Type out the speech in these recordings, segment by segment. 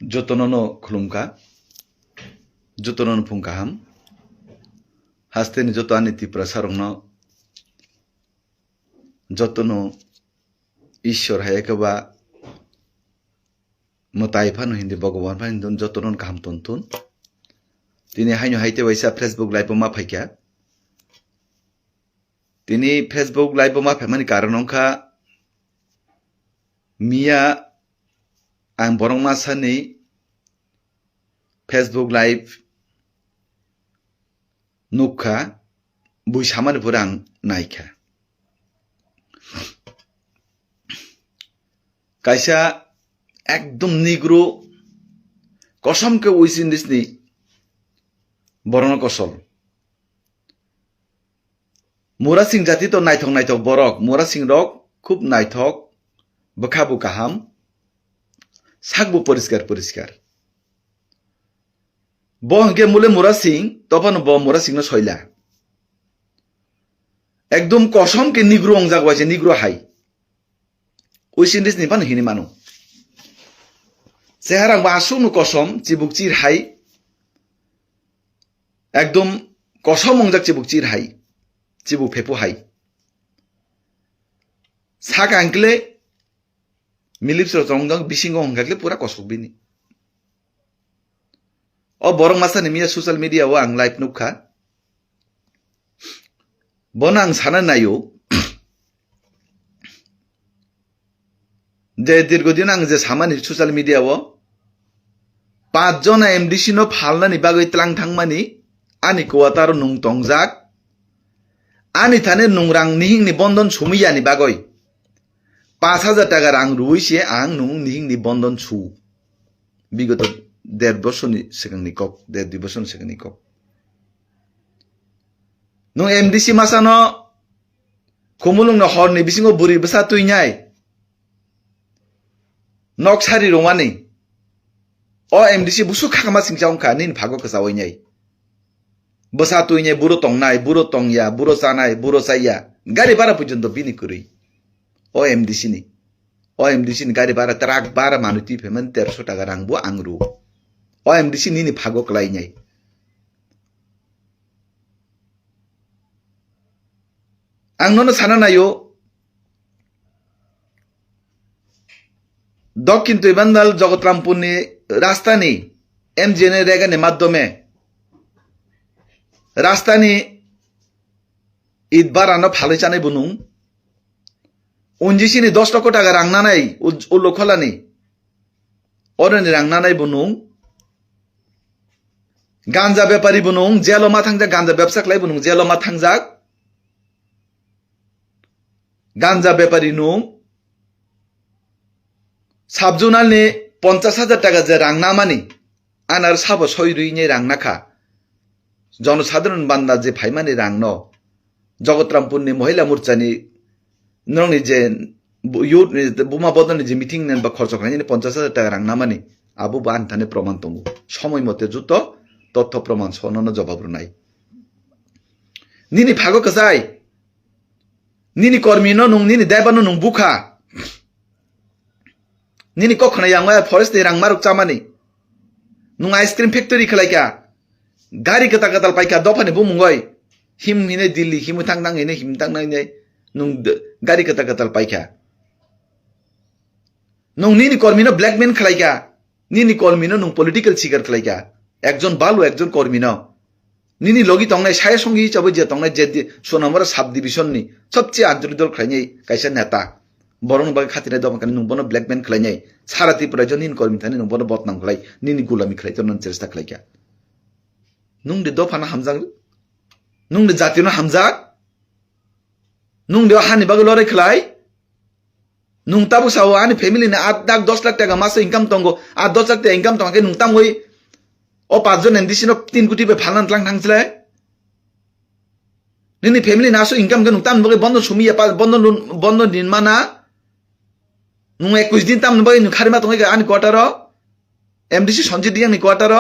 Jotonono khulumka, jotonono phungkaham, hasteni joto aniti prasarongno, jotono Ishwar hayakaba mataifanu hindi Bhagawan phan hindun jotonon kaham tontun. Tini haino haite waisa Facebook live ma phaikya. Tini Facebook live ma phaimani karonongkha Mia ang borong masani Facebook live nukha bui samani purang naikha. Kaisa ekdom nigro kosam ke uisin disni borong kosol. Mura sing jati to naitok borok mura sing rok khub naitok bakabu kaham sakbu poriskar. Bo hangke mule mura sing topan bo mura sing no soila. Ekdom kosam ke nigro ongjak waise nigro hai. Uisin disni pan hini manu. Seharang basu nu kosom cibuk cir hai. Ekdom kosom ongjak cibuk cir hai. Cibuk pepu hai. Sak angkle milip sro tongjak bisingo ongjak pura kosok bini. O borong masa ni mia social media wa ang live nukha. Bonang sana nayo. যে দীর্ঘদিন আং যে সামানি social media ও 5 জনা MDC no ফালনানি বাগৈ ত্লাং থাংমানি আনি কোয়াতার নুং তংজাক আনি থানে নুংরাং নিহিংনি বন্ধন সুমিয়ানি বাগৈ 5000 টাকা রাং রুইছে আং নুং নিহিংনি বন্ধন সু বিগত 1.5 বছরনি সেখানি কক 1.5 বছর সেখানি কক নুং এমডিসি মাসানো খুমুলুং ন হরনি বিসিংও বুরি বসা তুইনাই Nok sari romani. O MDC busu kakama singchang ka nin phago ka sawai nyai. Basa tu nyai buro tong nai, buro tong ya, buro sanai, buro saya. Gari bara pujonto bini kuri. O MDC ni. O MDC ni gari bara terak bara manuti pemen 150 টাকা rangbu angru. O MDC ni phago klai nyai. Ang nono sana na yo দক্ষিণ তৈবান্দাল জগৎরামপুরনি রাস্তানি MGN রেগানের মাধ্যমে রাস্তানি ঈদ বারানো ভালো চানাই বুনুং উনজিসিনি 10 লক্ষ টাকা রাংনানাই উল্লো খোলানি অরনি রাংনানাই বুনুং গাঞ্জা ব্যাপারী বুনুং jello মাথাংজা গাঞ্জা ব্যবসা খাই বুনুং jello মাথাংজাক গাঞ্জা ব্যাপারী নুং সাবজুনালনি 50,000 টাকা যে রাংনামানি আনার সাবো সইরুইনি রাংনাখা জনসাধারণ বান্দা যে ফাইমানি রাংন জগৎরামপুরনি মহিলা মোর্চানি নংনি যে ইউথ বুমা বদনি যে মিটিং নেন বা খরচ খাইনি 50,000 টাকা রাংনামানি আবু বা আনথানে প্রমাণ তঙ্গু সময় মতে যুত তথ্য প্রমাণ সনন জবাব নাই নিনি ফাগো কাসাই নিনি কর্মী নং নিনি দেবানো নং বুখা Nini kokhona yang waya forest ni rang maruk chamani. Nung ice cream factory khalai kya. Gari kata katal pai kya dopani bumungoi. Him hine Delhi him tang nang hine him tang nang nei. Nung gari kata katal pai kya. Nung nini kormino black man khalai kya. Nini kormino nung political figure khalai kya. Ekjon balu ekjon kormino. Nini logi tongnai saya songi chabu je tongnai je sonamora sub division ni. Sobche anjali dol khalai nei kaisa neta. Borong bagi khatina dom kan nung bono blackman khlai nyai sarati prajon nin kormi thani nung bono botnam khlai nini gulami khlai ton chesta khlai kya nung de dofana hamjang nung de jatino hamjak nung de hani bagi lore khlai nung tabu sawo ani family na 8 10 lakh টাকা মাসে income তঙ্গো 8 10 lakh টাকা income তঙ্গে nung tam hoi o 5 জন NDC no 3 কোটি be phalan tlang thangslai nini family na so income ke nung tam bagi bondon sumiya bondon ninmana nung 21 din tam bagi nung kharima tongai ani quarter MDC Sanjit Diang ni quarter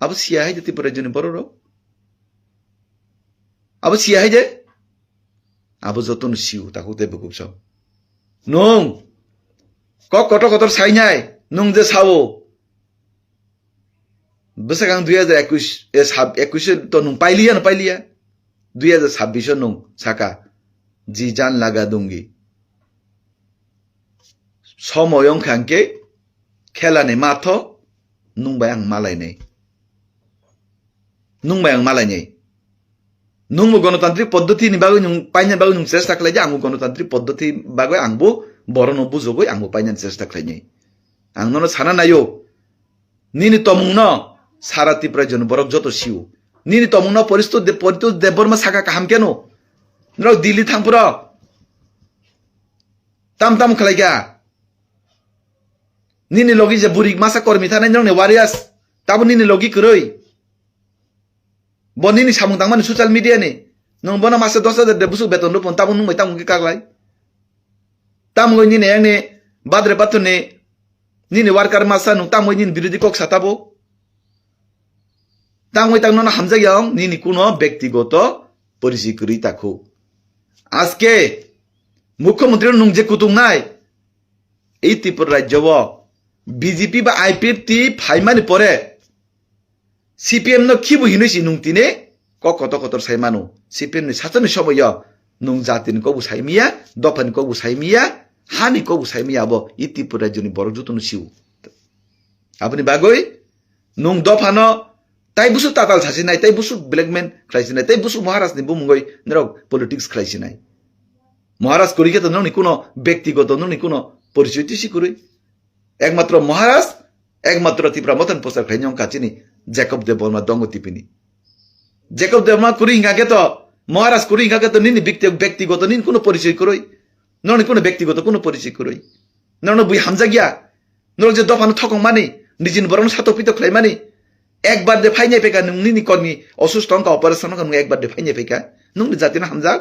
abu sia hai jati prajoni bororo abu sia hai je abu joton siu taku te bukupso nung kok kotor kotor sainai nung je sawo besagang 2021 to nung pailiya 2026 nung saka ji jan laga dungi somoyong khangke khela ne matho nung bayang malai nei nungmo গণতান্ত্রিক পদ্ধতি ni bagoi nung painyan bagoi nung চেষ্টা khlai ja ang গণতান্ত্রিক পদ্ধতি bagoi angbo borono bujogoi angbo painyan চেষ্টা khlai nei ang no sana nayo nini tomung no sara tipra jon borok joto siu nini tomung no poristo deborma saka kaham keno nro dili thangpura tam khlai ga nini logi je burik masa kormi thanai nong ne warias tabo nini logi kroi bonini samung tangman social media ni nong bona masa 10,000 de busuk beton rupon tamu nung tamu ki kaglai tamu ni ne yang ne badre patun ne ni worker masa nung tamu ni birodi kok satabo tamu tang nona hamza yang ni kuno ব্যক্তিগত পরিচিতি তাকো আজকে মুখ্যমন্ত্রী nung je kutung nai এই ত্রিপুরা রাজ্য BJP বা IPF টি ফাইমানি পরে CPM no kibu hinisi nung tine kok kotor saimanu CPM ni satani soboyo nung jatin ko bu saimia dopan ko bu saimia hani ko bu saimia bo iti pura juni borok jutun siu apni bagoi nung dopano tai busu tatal sasinai tai busu blackman khaisinai tai busu maharaj ni bumungoi nerok politics khaisinai maharaj korike to nung ni kuno ব্যক্তিগত nung ni kuno পরিচয় শিকুরই একমাত্র মহারাজ একমাত্র ত্রিপুরা মতন poster খাইnyong কাচিনি Jacob Debbarma দঙ্গ টিপিনি Jacob Debbarma করি হিঙ্গাকে তো মহারাজ করি হিঙ্গাকে তো নিনি ব্যক্তিগত নিন কোনো পরিচয় করই ননি কোনো ব্যক্তিগত কোনো পরিচয় করই নন বুই হামজা গিয়া নর যে দফানো ঠকং মানি নিজিন বরং সাতপিত খাই মানি একবার দে ফাইনাই পেকা নং নিনি কর্মী অসুস্থ অঙ্কা অপারেশন নং একবার দে ফাইনাই পেকা নং জাতিনা হামজা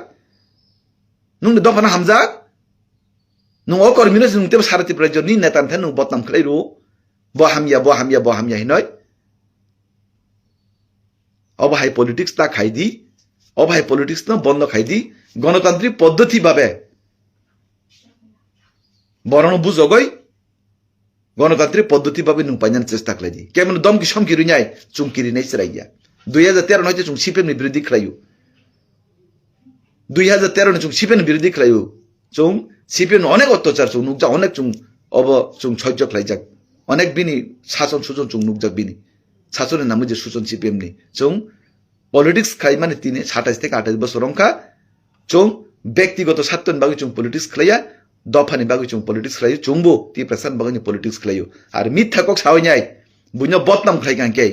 নং দফানো হামজা নং অ কর্মীনো নং তেব সারাতি প্রায় নি নেতান থেন নং বদনাম খাইরু বহামিয়া হিনয় অবাহাই পলিটিক্স তা খাই দি অবাহাই পলিটিক্স না বন্ধ খাই দি গণতান্ত্রিক পদ্ধতি ভাবে বরণ বুঝগই গণতান্ত্রিক পদ্ধতি ভাবে নুং পাইনান চেষ্টা খাই দি কেমন দমকি সমকিরি নাই চুমকিরি নাই সেরাইয়া 2013 নয় চুং সিপিএম নি বিরোধী খাইও 2013 নে চুং সিপিএম নি বিরোধী খাইও চুং সিপিএম অনেক অত্যাচার চুং নুকজা অনেক চুং অব চুং সহ্য খাইজাক অনেক বিনি শাসন সুজন চুং নুকজাক বিনি শাসনের নাম যে সুজন সিপিএম নি চুং পলিটিক্স খাই মানে 27 থেকে 28 বছর রংখা চুং ব্যক্তিগত স্বার্থন বাকি চুং পলিটিক্স খাইয়া দফানি বাকি চুং পলিটিক্স খাইও চুংবো তি প্রসাদ বাকি পলিটিক্স খাইও আর মিথ্যা কক সাওয়াই বুঝনো বদনাম খাই কাঙ্কে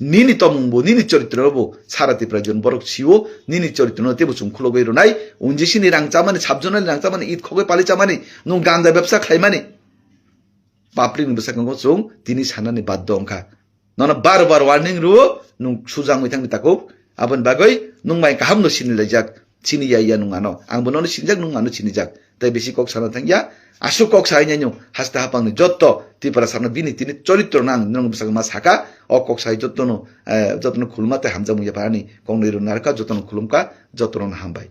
নিনি তমবো নিনি চরিত্র হবো সারাতি প্রয়োজন বরক সিও নিনি চরিত্র নতে চুং খুলগই রনাই উনজিসিনি রাংচা মানে সাবজনালি রাংচা মানে ঈদ খগে পালিচা মানে নুং গান্দা ব্যবসা খাই মানে পাপলিং বেসাকঙ্গো চুং তিনি সানানি বাধ্য অংখা ননা বার ওয়ার্নিং রু নুং সুজাং মিথাং তাকো আবন বাগৈ নুং মাই কাহাম নো সিনিলাইজাক সিনিয়া নুং আনো আংবো নো সিনজাক নুং আনো সিনিজাক তাই বেশি কক সানা থাঙ্গিয়া আসু কক সাইnya নুং হাসতা হাপাংনি যত্ত ত্রিপুরা সানা বিনি তিনি চরিত্র নাং নুং বেসাক মা সাকা অ কক সাই যত্তনো খুলমাতে হামজা মুয়া পানি কংনি রু নারকা যত্তনো খুলুমকা যত্তনো হামবাই